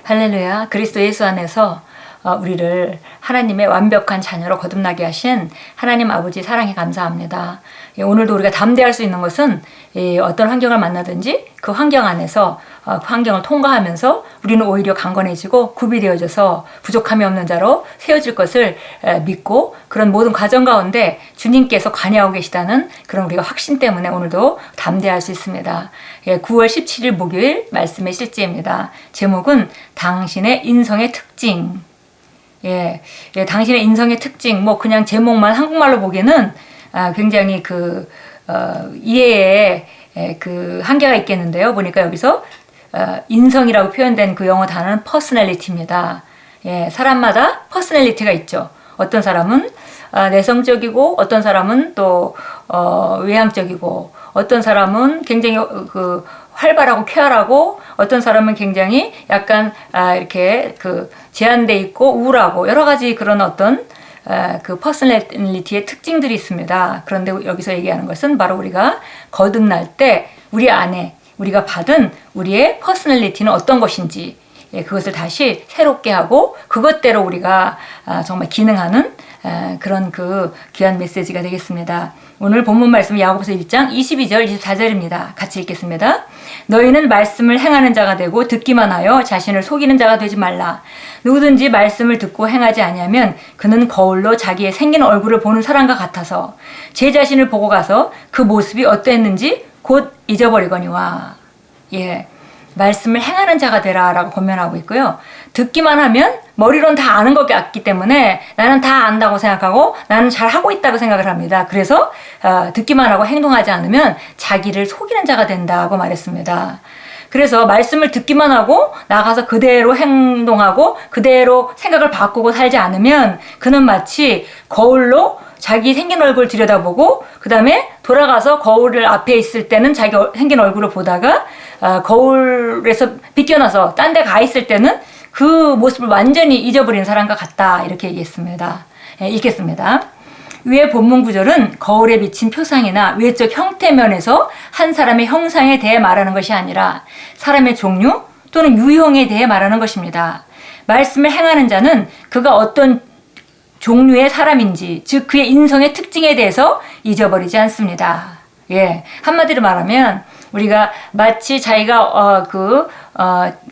할렐루야. 그리스도 예수 안에서 우리를 하나님의 완벽한 자녀로 거듭나게 하신 하나님 아버지 사랑에 감사합니다. 오늘도 우리가 담대할 수 있는 것은 어떤 환경을 만나든지 그 환경 안에서 그 환경을 통과하면서 우리는 오히려 강건해지고 굽이 되어져서 부족함이 없는 자로 세워질 것을 믿고 그런 모든 과정 가운데 주님께서 관여하고 계시다는 그런 우리가 확신 때문에 오늘도 담대할 수 있습니다. 9월 17일 목요일 말씀의 실제입니다. 제목은 당신의 인성의 특징. 당신의 인성의 특징, 그냥 제목만 한국말로 보기에는 굉장히 이해에 한계가 있겠는데요. 보니까 여기서 인성이라고 표현된 그 영어 단어는 personality입니다. 사람마다 personality가 있죠. 어떤 사람은 내성적이고, 어떤 사람은 또 외향적이고, 어떤 사람은 굉장히 활발하고 쾌활하고, 어떤 사람은 굉장히 약간 이렇게 제한돼 있고 우울하고 여러 가지 그런 어떤 퍼스널리티의 특징들이 있습니다. 그런데 여기서 얘기하는 것은 바로 우리가 거듭날 때 우리 안에 우리가 받은 우리의 퍼스널리티는 어떤 것인지 그것을 다시 새롭게 하고 그것대로 우리가 정말 기능하는 그런 귀한 메시지가 되겠습니다. 오늘 본문 말씀은 야고보서 1장 22절 24절입니다. 같이 읽겠습니다. 너희는 말씀을 행하는 자가 되고 듣기만 하여 자신을 속이는 자가 되지 말라. 누구든지 말씀을 듣고 행하지 아니하면 그는 거울로 자기의 생긴 얼굴을 보는 사람과 같아서 제 자신을 보고 가서 그 모습이 어떠했는지 곧 잊어버리거니와. 말씀을 행하는 자가 되라 라고 권면하고 있고요. 듣기만 하면 머리로는 다 아는 것 같기 때문에 나는 다 안다고 생각하고 나는 잘 하고 있다고 생각을 합니다. 그래서 듣기만 하고 행동하지 않으면 자기를 속이는 자가 된다고 말했습니다. 그래서 말씀을 듣기만 하고 나가서 그대로 행동하고 그대로 생각을 바꾸고 살지 않으면 그는 마치 거울로 자기 생긴 얼굴 들여다보고 그 다음에 돌아가서 거울 앞에 있을 때는 자기 생긴 얼굴을 보다가 거울에서 비껴나서 딴 데 가 있을 때는 그 모습을 완전히 잊어버린 사람과 같다 이렇게 얘기했습니다. 읽겠습니다. 위의 본문 구절은 거울에 비친 표상이나 외적 형태면에서 한 사람의 형상에 대해 말하는 것이 아니라 사람의 종류 또는 유형에 대해 말하는 것입니다. 말씀을 행하는 자는 그가 어떤 종류의 사람인지 즉 그의 인성의 특징에 대해서 잊어버리지 않습니다. 한마디로 말하면 우리가 마치 자기가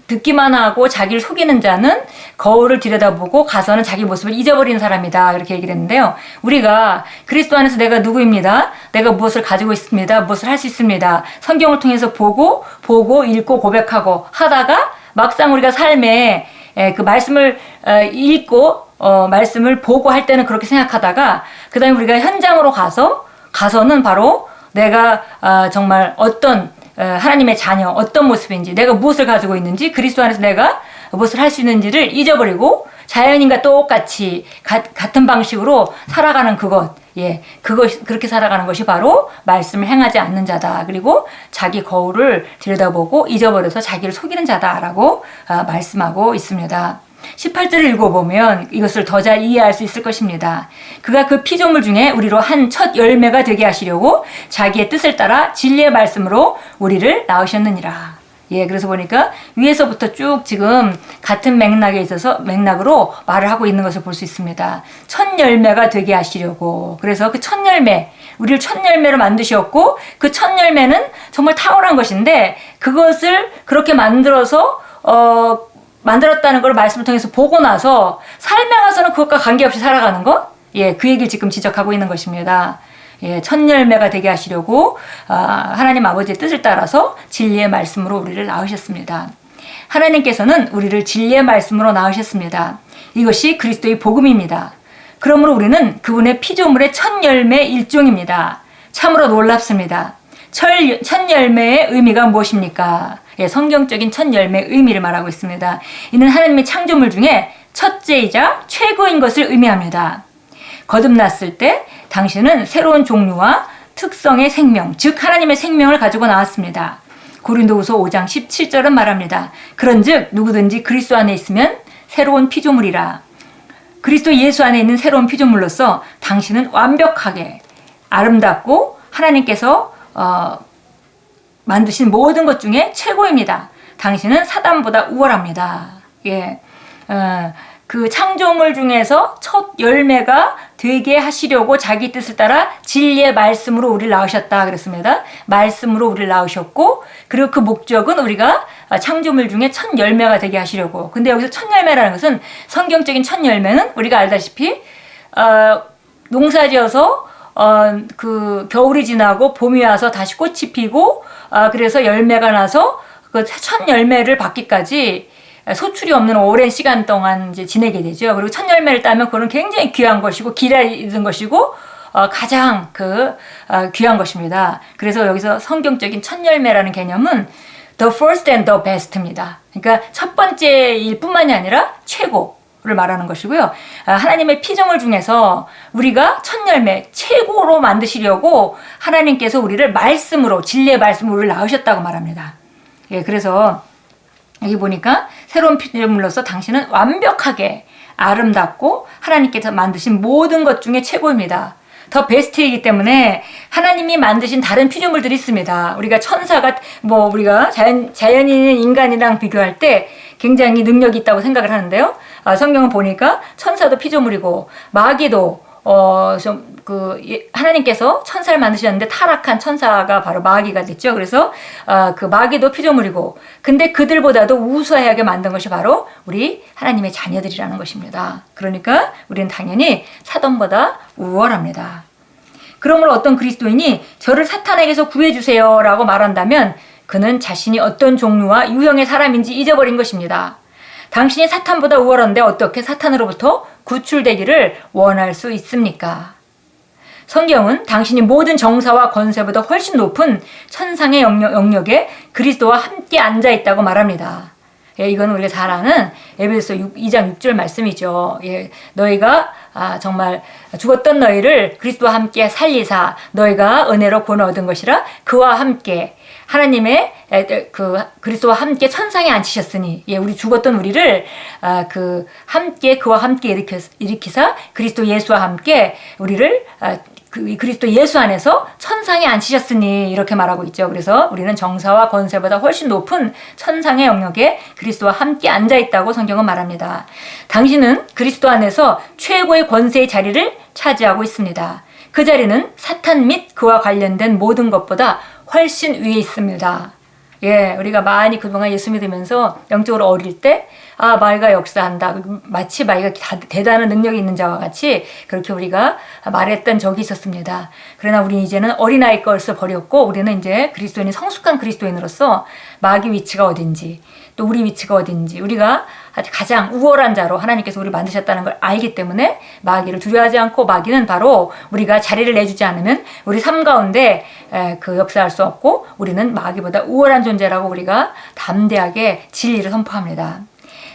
듣기만 하고 자기를 속이는 자는 거울을 들여다보고 가서는 자기 모습을 잊어버리는 사람이다 이렇게 얘기를 했는데요. 우리가 그리스도 안에서 내가 누구입니다. 내가 무엇을 가지고 있습니다. 무엇을 할 수 있습니다. 성경을 통해서 보고 읽고 고백하고 하다가 막상 우리가 삶에 그 말씀을 읽고 말씀을 보고 할 때는 그렇게 생각하다가 그 다음에 우리가 현장으로 가서는 바로 내가 정말 어떤 하나님의 자녀 어떤 모습인지 내가 무엇을 가지고 있는지 그리스도 안에서 내가 무엇을 할 수 있는지를 잊어버리고 자연인과 똑같이 같은 방식으로 살아가는 그렇게 살아가는 것이 바로 말씀을 행하지 않는 자다. 그리고 자기 거울을 들여다보고 잊어버려서 자기를 속이는 자다라고 말씀하고 있습니다. 18절을 읽어보면 이것을 더 잘 이해할 수 있을 것입니다. 그가 그 피조물 중에 우리로 한 첫 열매가 되게 하시려고 자기의 뜻을 따라 진리의 말씀으로 우리를 낳으셨느니라. 그래서 보니까 위에서부터 쭉 지금 같은 맥락으로 말을 하고 있는 것을 볼 수 있습니다. 첫 열매가 되게 하시려고. 그래서 그 첫 열매, 우리를 첫 열매로 만드셨고 그 첫 열매는 정말 탁월한 것인데 그것을 그렇게 만들었다는 걸 말씀을 통해서 보고 나서 삶에 가서는 그것과 관계없이 살아가는 것? 그 얘기를 지금 지적하고 있는 것입니다. 첫 열매가 되게 하시려고 하나님 아버지의 뜻을 따라서 진리의 말씀으로 우리를 낳으셨습니다. 하나님께서는 우리를 진리의 말씀으로 낳으셨습니다. 이것이 그리스도의 복음입니다. 그러므로 우리는 그분의 피조물의 첫 열매 일종입니다. 참으로 놀랍습니다. 첫 열매의 의미가 무엇입니까? 성경적인 첫 열매의 의미를 말하고 있습니다. 이는 하나님의 창조물 중에 첫째이자 최고인 것을 의미합니다. 거듭났을 때 당신은 새로운 종류와 특성의 생명, 즉 하나님의 생명을 가지고 나왔습니다. 고린도후서 5장 17절은 말합니다. 그런즉 누구든지 그리스도 안에 있으면 새로운 피조물이라. 그리스도 예수 안에 있는 새로운 피조물로서 당신은 완벽하게 아름답고 하나님께서 만드신 모든 것 중에 최고입니다. 당신은 사단보다 우월합니다. 예. 그 창조물 중에서 첫 열매가 되게 하시려고 자기 뜻을 따라 진리의 말씀으로 우리를 낳으셨다 그랬습니다. 말씀으로 우리를 낳으셨고, 그리고 그 목적은 우리가 창조물 중에 첫 열매가 되게 하시려고. 근데 여기서 첫 열매라는 것은, 성경적인 첫 열매는 우리가 알다시피 농사지어서 그 겨울이 지나고 봄이 와서 다시 꽃이 피고, 그래서 열매가 나서 그 첫 열매를 받기까지 소출이 없는 오랜 시간 동안 이제 지내게 되죠. 그리고 첫 열매를 따면 그건 굉장히 귀한 것이고 기다리는 것이고 가장 귀한 것입니다. 그래서 여기서 성경적인 첫 열매라는 개념은 the first and the best입니다. 그러니까 첫 번째일 뿐만이 아니라 최고를 말하는 것이고요. 하나님의 피조물 중에서 우리가 첫 열매 최고로 만드시려고 하나님께서 우리를 말씀으로, 진리의 말씀으로 우리를 낳으셨다고 말합니다. 예, 그래서 여기 보니까 새로운 피조물로서 당신은 완벽하게 아름답고 하나님께서 만드신 모든 것 중에 최고입니다. 더 베스트이기 때문에 하나님이 만드신 다른 피조물들이 있습니다. 우리가 천사가 우리가 자연인 인간이랑 비교할 때 굉장히 능력이 있다고 생각을 하는데요. 성경을 보니까 천사도 피조물이고 마귀도 하나님께서 천사를 만드셨는데 타락한 천사가 바로 마귀가 됐죠. 그래서 그 마귀도 피조물이고, 근데 그들보다도 우수하게 만든 것이 바로 우리 하나님의 자녀들이라는 것입니다. 그러니까 우리는 당연히 사돈보다 우월합니다. 그러므로 어떤 그리스도인이 저를 사탄에게서 구해주세요 라고 말한다면 그는 자신이 어떤 종류와 유형의 사람인지 잊어버린 것입니다. 당신이 사탄보다 우월한데 어떻게 사탄으로부터 구출되기를 원할 수 있습니까? 성경은 당신이 모든 정사와 권세보다 훨씬 높은 천상의 영역에 그리스도와 함께 앉아있다고 말합니다. 예, 이건 우리가 잘 아는 에베소 2장 6절 말씀이죠. 예, 너희가 정말 죽었던 너희를 그리스도와 함께 살리사 너희가 은혜로 구원 얻은 것이라 그와 함께 하나님의 그리스도와 함께 천상에 앉히셨으니, 예, 우리 죽었던 우리를 함께 그와 함께 일으키사 그리스도 예수와 함께 우리를 그리스도 예수 안에서 천상에 앉히셨으니 이렇게 말하고 있죠. 그래서 우리는 정사와 권세보다 훨씬 높은 천상의 영역에 그리스도와 함께 앉아있다고 성경은 말합니다. 당신은 그리스도 안에서 최고의 권세의 자리를 차지하고 있습니다. 그 자리는 사탄 및 그와 관련된 모든 것보다 훨씬 위에 있습니다. 예, 우리가 많이 그동안 예수 믿으면서 영적으로 어릴 때 마귀가 역사한다. 마치 마귀가 대단한 능력이 있는 자와 같이 그렇게 우리가 말했던 적이 있었습니다. 그러나 우리는 이제는 어린아이 것을 버렸고 우리는 이제 그리스도인이 성숙한 그리스도인으로서 마귀 위치가 어딘지 또 우리 위치가 어딘지 우리가 가장 우월한 자로 하나님께서 우리를 만드셨다는 걸 알기 때문에 마귀를 두려워하지 않고, 마귀는 바로 우리가 자리를 내주지 않으면 우리 삶 가운데 역사할 수 없고 우리는 마귀보다 우월한 존재라고 우리가 담대하게 진리를 선포합니다.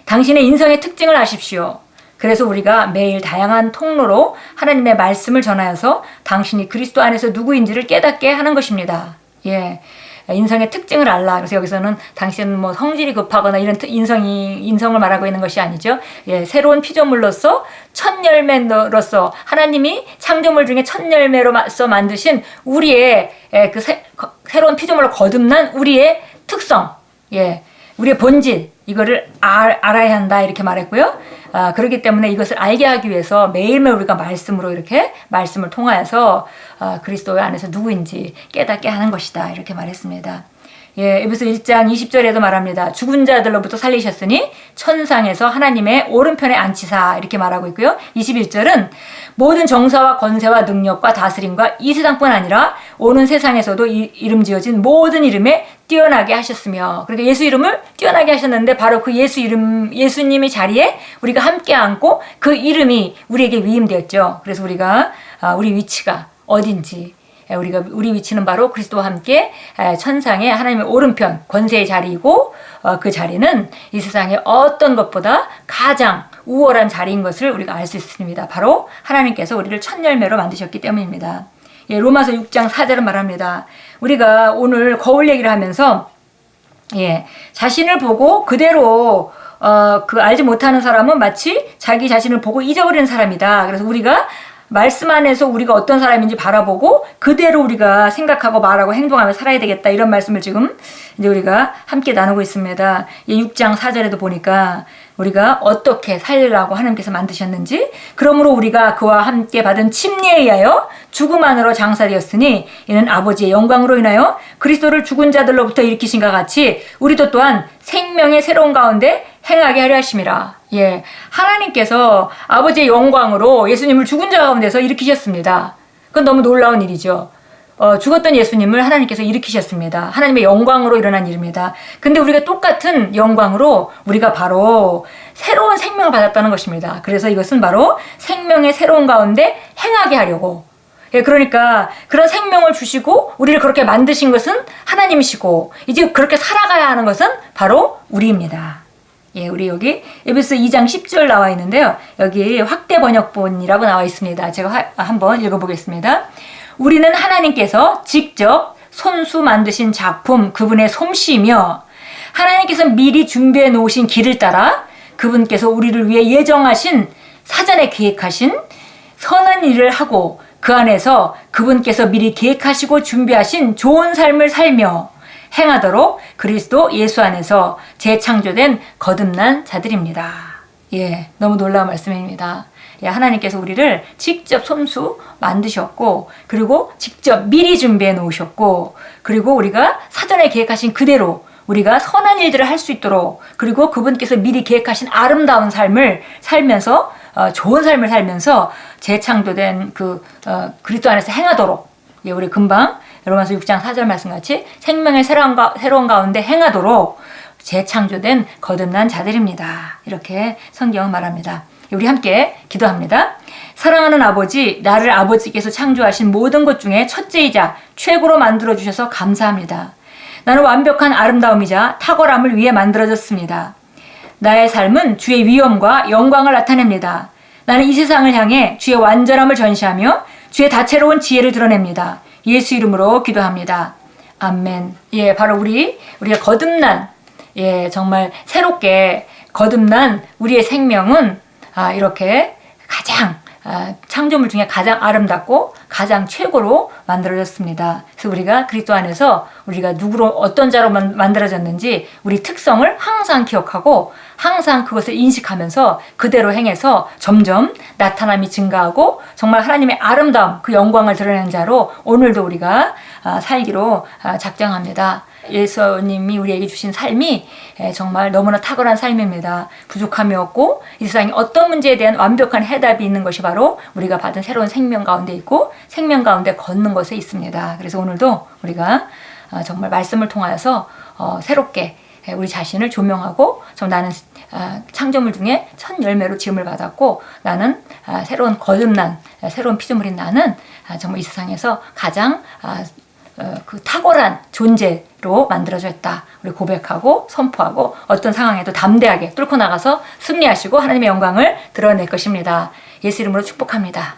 당신의 인성의 특징을 아십시오. 그래서 우리가 매일 다양한 통로로 하나님의 말씀을 전하여서 당신이 그리스도 안에서 누구인지를 깨닫게 하는 것입니다. 예. 인성의 특징을 알라. 그래서 여기서는 당신은 성질이 급하거나 이런 인성을 말하고 있는 것이 아니죠. 예, 새로운 피조물로서 첫 열매로서 하나님이 창조물 중에 첫 열매로서 만드신 우리의 새로운 피조물로 거듭난 우리의 특성, 예, 우리의 본질, 이거를 알아야 한다 이렇게 말했고요. 그렇기 때문에 이것을 알게 하기 위해서 매일매일 우리가 말씀으로 이렇게 말씀을 통하여서 그리스도 안에서 누구인지 깨닫게 하는 것이다 이렇게 말했습니다. 예, 에베소 1장 20절에도 말합니다. 죽은 자들로부터 살리셨으니 천상에서 하나님의 오른편에 앉히사 이렇게 말하고 있고요. 21절은 모든 정사와 권세와 능력과 다스림과 이 세상뿐 아니라 오는 세상에서도 이름 지어진 모든 이름에 뛰어나게 하셨으며, 그러니까 예수 이름을 뛰어나게 하셨는데 바로 그 예수님의 자리에 우리가 함께 앉고 그 이름이 우리에게 위임되었죠. 그래서 우리가 우리 위치가 어딘지, 우리 위치는 바로 그리스도와 함께 천상의 하나님의 오른편 권세의 자리이고, 그 자리는 이 세상의 어떤 것보다 가장 우월한 자리인 것을 우리가 알 수 있습니다. 바로 하나님께서 우리를 첫 열매로 만드셨기 때문입니다. 예, 로마서 6장 4절은 말합니다. 우리가 오늘 거울 얘기를 하면서 자신을 보고 그대로 알지 못하는 사람은 마치 자기 자신을 보고 잊어버리는 사람이다. 그래서 우리가 말씀 안에서 우리가 어떤 사람인지 바라보고 그대로 우리가 생각하고 말하고 행동하며 살아야 되겠다. 이런 말씀을 지금 이제 우리가 함께 나누고 있습니다. 6장 4절에도 보니까 우리가 어떻게 살리라고 하나님께서 만드셨는지, 그러므로 우리가 그와 함께 받은 침례에 의하여 죽음 안으로 장사되었으니 이는 아버지의 영광으로 인하여 그리스도를 죽은 자들로부터 일으키신과 같이 우리도 또한 생명의 새로운 가운데 행하게 하려 하심이라. 예, 하나님께서 아버지의 영광으로 예수님을 죽은 자 가운데서 일으키셨습니다. 그건 너무 놀라운 일이죠. 죽었던 예수님을 하나님께서 일으키셨습니다. 하나님의 영광으로 일어난 일입니다. 근데 우리가 똑같은 영광으로 우리가 바로 새로운 생명을 받았다는 것입니다. 그래서 이것은 바로 생명의 새로운 가운데 행하게 하려고. 예, 그러니까 그런 생명을 주시고 우리를 그렇게 만드신 것은 하나님이시고 이제 그렇게 살아가야 하는 것은 바로 우리입니다. 예, 우리 여기 에베소 2장 10절 나와 있는데요. 여기 확대 번역본이라고 나와 있습니다. 제가 한번 읽어보겠습니다. 우리는 하나님께서 직접 손수 만드신 작품, 그분의 솜씨이며 하나님께서 미리 준비해 놓으신 길을 따라 그분께서 우리를 위해 예정하신, 사전에 계획하신 선한 일을 하고 그 안에서 그분께서 미리 계획하시고 준비하신 좋은 삶을 살며 행하도록 그리스도 예수 안에서 재창조된 거듭난 자들입니다. 예, 너무 놀라운 말씀입니다. 예, 하나님께서 우리를 직접 손수 만드셨고, 그리고 직접 미리 준비해 놓으셨고, 그리고 우리가 사전에 계획하신 그대로 우리가 선한 일들을 할 수 있도록, 그리고 그분께서 미리 계획하신 아름다운 삶을 살면서 좋은 삶을 살면서 재창조된 그리스도 안에서 행하도록, 예, 우리 금방 로마서 6장 4절 말씀같이 생명의 새로운 가운데 행하도록 재창조된 거듭난 자들입니다. 이렇게 성경은 말합니다. 우리 함께 기도합니다. 사랑하는 아버지, 나를 아버지께서 창조하신 모든 것 중에 첫째이자 최고로 만들어주셔서 감사합니다. 나는 완벽한 아름다움이자 탁월함을 위해 만들어졌습니다. 나의 삶은 주의 위엄과 영광을 나타냅니다. 나는 이 세상을 향해 주의 완전함을 전시하며 주의 다채로운 지혜를 드러냅니다. 예수 이름으로 기도합니다. 아멘. 예, 바로 우리가 거듭난, 예, 정말 새롭게 거듭난 우리의 생명은 이렇게 가장 창조물 중에 가장 아름답고 가장 최고로 만들어졌습니다. 그래서 우리가 그리스도 안에서 우리가 누구로 어떤 자로 만들어졌는지 우리 특성을 항상 기억하고 항상 그것을 인식하면서 그대로 행해서 점점 나타남이 증가하고 정말 하나님의 아름다움, 그 영광을 드러내는 자로 오늘도 우리가 살기로 작정합니다. 예수님이 우리에게 주신 삶이 정말 너무나 탁월한 삶입니다. 부족함이 없고 이 세상에 어떤 문제에 대한 완벽한 해답이 있는 것이 바로 우리가 받은 새로운 생명 가운데 있고 생명 가운데 걷는 것에 있습니다. 그래서 오늘도 우리가 정말 말씀을 통하여서 새롭게 우리 자신을 조명하고 나는 창조물 중에 첫 열매로 지음을 받았고 나는 새로운 거듭난 새로운 피조물인 나는 정말 이 세상에서 가장 그 탁월한 존재로 만들어졌다. 우리 고백하고 선포하고 어떤 상황에도 담대하게 뚫고 나가서 승리하시고 하나님의 영광을 드러낼 것입니다. 예수 이름으로 축복합니다.